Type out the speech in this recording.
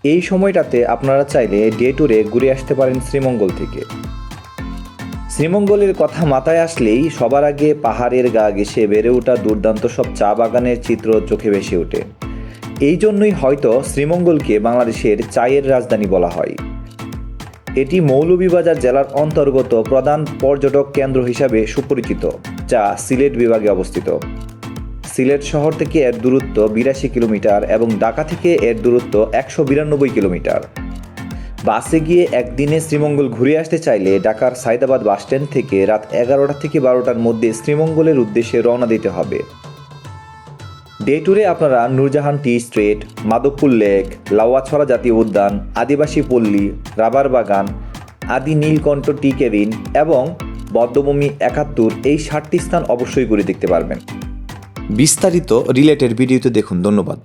এই সময়টাতে আপনারা চাইলে ডে ট্যুরে ঘুরে আসতে পারেন শ্রীমঙ্গল থেকে। শ্রীমঙ্গলের কথা মাথায় আসলেই সবার আগে পাহাড়ের গা ঘেঁষে বেড়ে ওঠা দুর্দান্ত সব চা বাগানের চিত্র চোখে ভেসে ওঠে। এই জন্যই হয়তো শ্রীমঙ্গলকে বাংলাদেশের চায়ের রাজধানী বলা হয়। এটি মৌলভীবাজার জেলার অন্তর্গত প্রধান পর্যটক কেন্দ্র হিসাবে সুপরিচিত, যা সিলেট বিভাগে অবস্থিত। সিলেট শহর থেকে এর দূরত্ব ৮২ কিলোমিটার এবং ঢাকা থেকে এর দূরত্ব ১৯২ কিলোমিটার। বাসে গিয়ে একদিনে শ্রীমঙ্গল ঘুরে আসতে চাইলে ঢাকার সায়দাবাদ বাসস্ট্যান্ড থেকে রাত ১১টা থেকে ১২টার মধ্যে শ্রীমঙ্গলের উদ্দেশ্যে রওনা দিতে হবে। ডে ট্যুরে আপনারা নূরজাহান টি স্ট্রিট, মাধবপুর লেক, লাউয়াছড়া জাতীয় উদ্যান, আদিবাসী পল্লী, রাবার বাগান, আদি নীলকণ্ঠ টি কেবিন এবং বদ্ধভূমি ৭১ এই ৭টি স্থান অবশ্যই ঘুরে দেখতে পারবেন। বিস্তারিত রিলেটেড ভিডিওতে দেখুন। ধন্যবাদ।